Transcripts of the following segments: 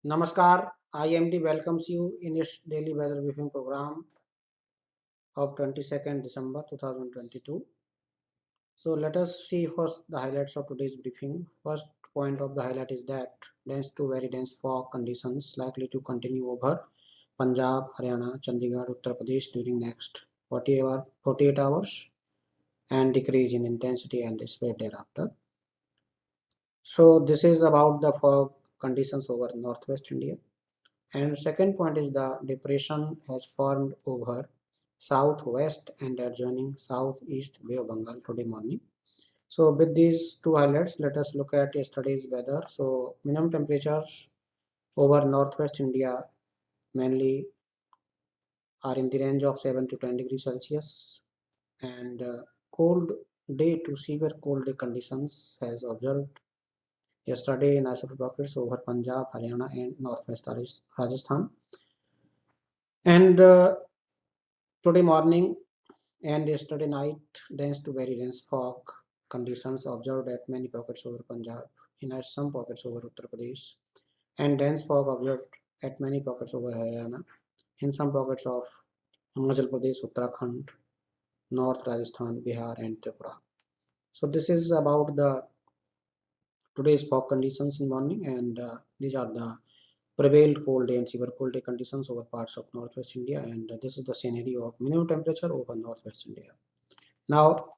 Namaskar, IMD welcomes you in its daily weather briefing program of 22nd December 2022. So let us see first the highlights of today's briefing. First point of the highlight is that dense to very dense fog conditions likely to continue over Punjab, Haryana, Chandigarh, Uttar Pradesh during next 48 hours and decrease in intensity and spread thereafter. So this is about the fog conditions over northwest India. And second point is the depression has formed over southwest and adjoining southeast Bay of Bengal today morning. So with these two highlights, let us look at yesterday's weather. So minimum temperatures over northwest India mainly are in the range of 7 to 10 degrees Celsius, and cold day to severe cold day conditions has observed yesterday in isolated pockets over Punjab, Haryana and northwest Rajasthan. And today morning and yesterday night, dense to very dense fog conditions observed at many pockets over Punjab, in some pockets over Uttar Pradesh, and dense fog observed at many pockets over Haryana, in some pockets of Himachal Pradesh, Uttarakhand, North Rajasthan, Bihar, and Tripura. So this is about the today's fog conditions in morning, and these are the prevailed cold day and severe cold day conditions over parts of northwest India, and this is the scenario of minimum temperature over northwest India. Now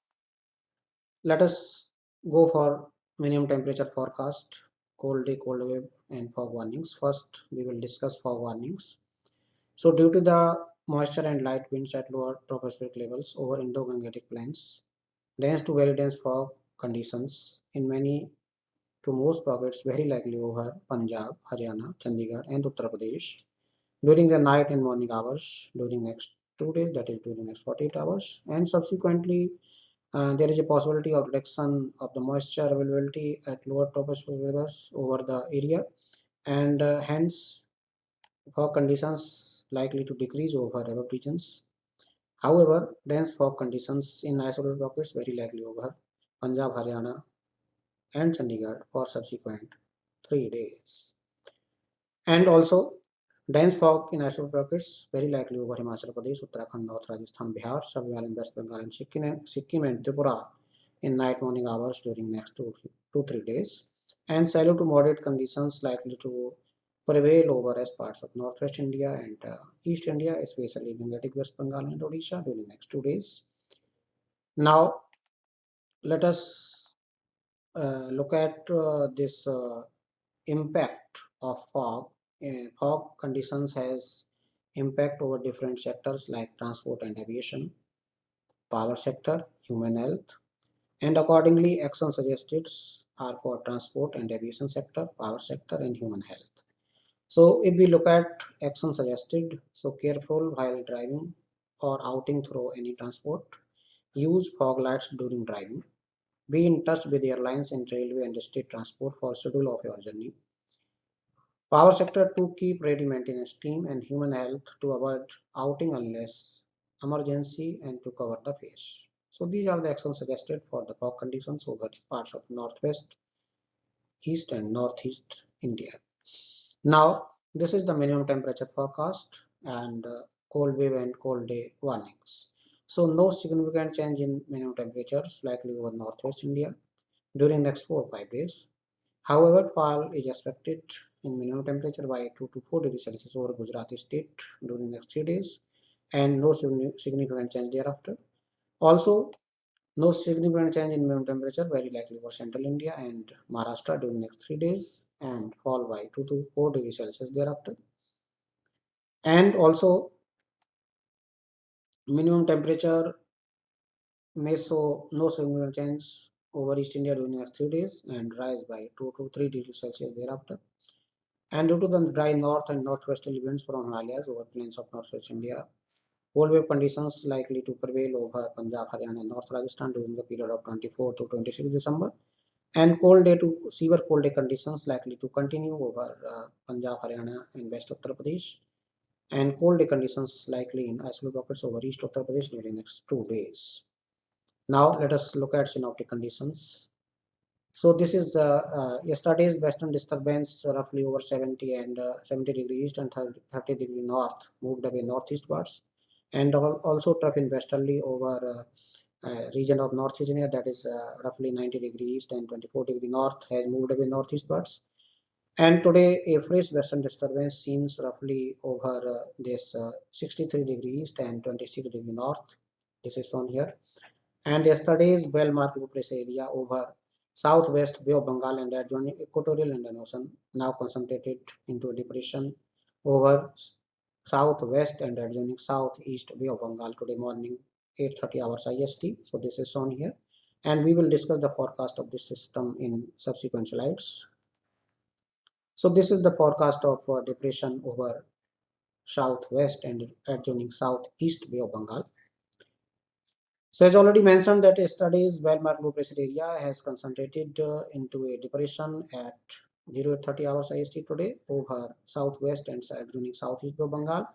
let us go for minimum temperature forecast, cold wave, and fog warnings. First, we will discuss fog warnings. So, due to the moisture and light winds at lower tropospheric levels over Indo-Gangetic plains, dense to very dense fog conditions in many to most pockets very likely over Punjab, Haryana, Chandigarh, and Uttar Pradesh during the night and morning hours during next 2 days, that is during next 48 hours, and subsequently there is a possibility of reduction of the moisture availability at lower tropospheric levels over the area, and hence fog conditions likely to decrease over above regions. However, dense fog conditions in isolated pockets very likely over Punjab, Haryana, and Chandigarh for subsequent 3 days. And also, dense fog in isolated pockets very likely over Himachal Pradesh, Uttarakhand, North Rajasthan, Bihar, Sub-Saharan West Bengal, and Sikkim and Tripura in night morning hours during next 2 3 days. And shallow to moderate conditions likely to prevail over rest parts of northwest India and East India, especially Gangetic West Bengal and Odisha during next 2 days. Now, let us look at this impact of fog. Fog conditions has impact over different sectors like transport and aviation, power sector, human health, and accordingly action suggested are for transport and aviation sector, power sector, and human health. So if we look at action suggested, so careful while driving or outing through any transport, use fog lights during driving, be in touch with airlines and railway and state transport for schedule of your journey. Power sector to keep ready maintenance team, and human health to avoid outing unless emergency and to cover the face. So these are the actions suggested for the fog conditions over parts of northwest, east and northeast India. Now this is the minimum temperature forecast and cold wave and cold day warnings. So no significant change in minimum temperatures likely over northwest India during next 4 5 days. However, fall is expected in minimum temperature by 2 to 4 degrees Celsius over Gujarat state during next 3 days, and no significant change thereafter. Also, no significant change in minimum temperature very likely for central India and Maharashtra during next 3 days, and fall by 2 to 4 degrees Celsius thereafter. And also, minimum temperature may show no significant change over East India during next 3 days and rise by 2 to 3 degrees Celsius thereafter. And due to the dry north and northwesterly winds from Himalayas over plains of northwest India, cold wave conditions likely to prevail over Punjab, Haryana, and North Rajasthan during the period of 24 to 26 December. And cold day to severe cold day conditions likely to continue over Punjab, Haryana, and West Uttar Pradesh. And cold day conditions likely in isolated pockets over East Uttar Pradesh during next 2 days. Now let us look at synoptic conditions. So this is yesterday's western disturbance, roughly over 70 and 70 degree east and 30 degree north, moved away northeastwards, and also struck in westerly over region of North India, that is roughly 90 degree east and 24 degree north, has moved away northeastwards. And today, a fresh western disturbance seems roughly over this 63 degree east and 26 degree north. This is shown here. And yesterday's well-marked low pressure area over southwest Bay of Bengal and adjoining equatorial Indian Ocean now concentrated into a depression over southwest and adjoining southeast Bay of Bengal today morning 8:30 hours IST. So this is shown here, and we will discuss the forecast of this system in subsequent slides. So this is the forecast of depression over southwest and adjoining southeast Bay of Bengal. So as already mentioned that yesterday's well-marked low pressure area has concentrated into a depression at 0:30 hours IST today over southwest and adjoining southeast Bay of Bengal,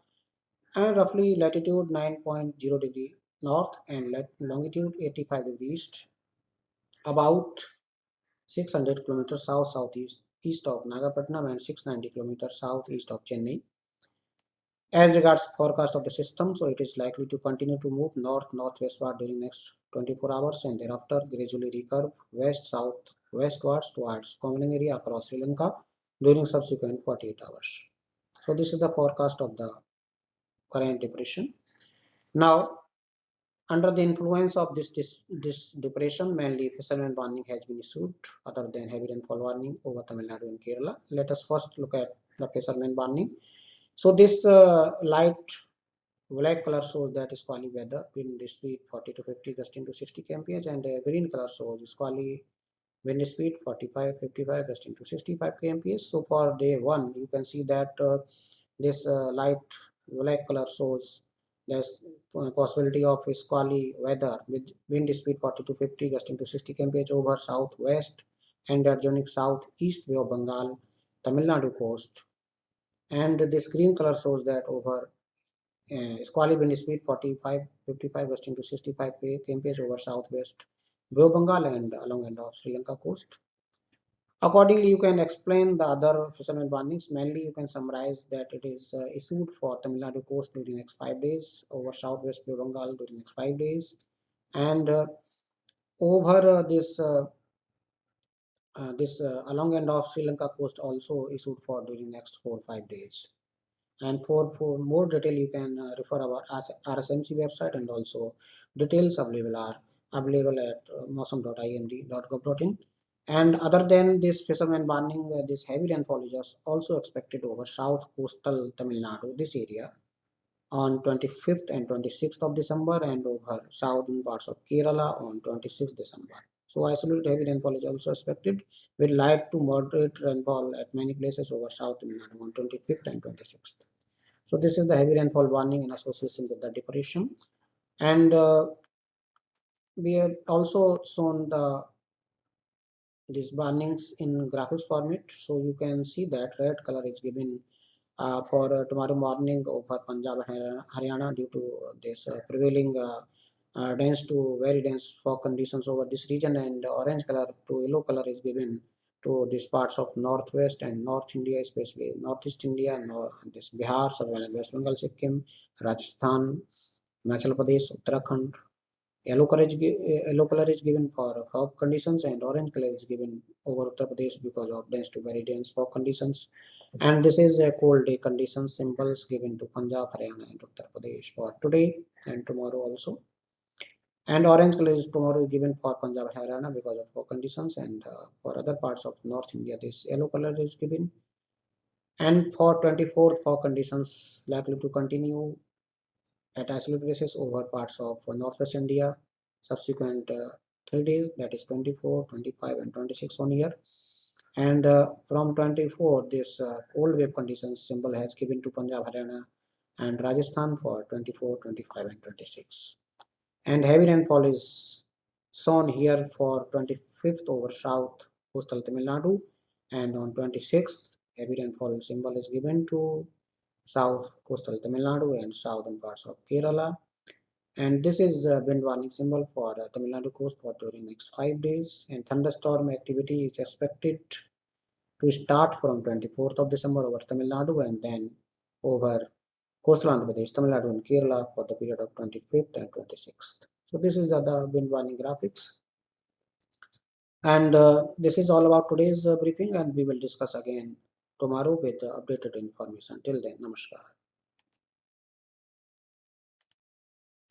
and roughly latitude 9.0 degree north and longitude 85 degree east, about 600 kilometers south southeast east of Nagapattinam and 690 kilometers southeast of Chennai. As regards forecast of the system, so it is likely to continue to move north-northwestward during next 24 hours and thereafter gradually recurve west-southwestwards towards common area across Sri Lanka during subsequent 48 hours. So this is the forecast of the current depression. Now, under the influence of this depression, mainly fisherman warning has been issued other than heavy rainfall warning over Tamil Nadu and Kerala. Let us first look at the fisherman warning. So this light black color shows that squally weather, wind speed 40 to 50 gusting to 60 kmph, and green color shows squally wind speed 45 55 gusting to 65 kmph. So for day one, you can see that this light black color shows there's possibility of squally weather with wind speed 40 to 50 gusting to 60 kmph over southwest and adjoining southeast Bay of Bengal, Tamil Nadu coast. And this green color shows that over squally wind speed 45 55 gusting to 65 kmph over southwest Bay of Bengal and along and off Sri Lanka coast. Accordingly, you can explain the other fisherman warnings. Mainly, you can summarize that it is issued for Tamil Nadu coast during next 5 days, over southwest Bay of Bengal during next 5 days, and over this along and off Sri Lanka coast also issued for during next 4 5 days. And for more detail, you can refer our RSMC website, and also details available at mosam.imd.gov.in. And other than this fisherman warning, this heavy rainfall is also expected over south coastal Tamil Nadu, this area, on 25th and 26th of December, and over southern parts of Kerala on 26th December. So isolated heavy rainfall is also expected with light to moderate rainfall at many places over south Tamil Nadu on 25th and 26th. So this is the heavy rainfall warning in association with the depression, and we have also shown these warnings in graphics format. So you can see that red color is given for tomorrow morning over Punjab and Haryana due to this prevailing dense to very dense fog conditions over this region, and orange color to yellow color is given to these parts of northwest and north India, especially northeast India, this Bihar, West Bengal, Sikkim, Rajasthan, Himachal Pradesh, Uttarakhand. Yellow color is given for fog conditions, and orange color is given over Uttar Pradesh because of dense to very dense fog conditions. And this is a cold day conditions symbols given to Punjab, Haryana, and Uttar Pradesh for today and tomorrow also. And orange color is tomorrow given for Punjab and Haryana because of fog conditions, and for other parts of North India, this yellow color is given. And for 24th, fog conditions likely to continue at isolated places over parts of Northwest India. Subsequent 3 days, that is 24, 25, and 26 on here. And from 24, this cold wave conditions symbol has given to Punjab, Haryana, and Rajasthan for 24, 25, and 26. And heavy rainfall is shown here for 25th over south coastal Tamil Nadu, and on 26th, heavy rainfall symbol is given to south coastal Tamil Nadu and southern parts of Kerala. And this is a wind warning symbol for Tamil Nadu coast for during next 5 days. And thunderstorm activity is expected to start from 24th of December over Tamil Nadu and then over coastal Andhra Pradesh, Tamil Nadu and Kerala for the period of 25th and 26th. So this is the wind warning graphics. And this is all about today's briefing, and we will discuss again tomorrow with updated information. Till then, namaskar.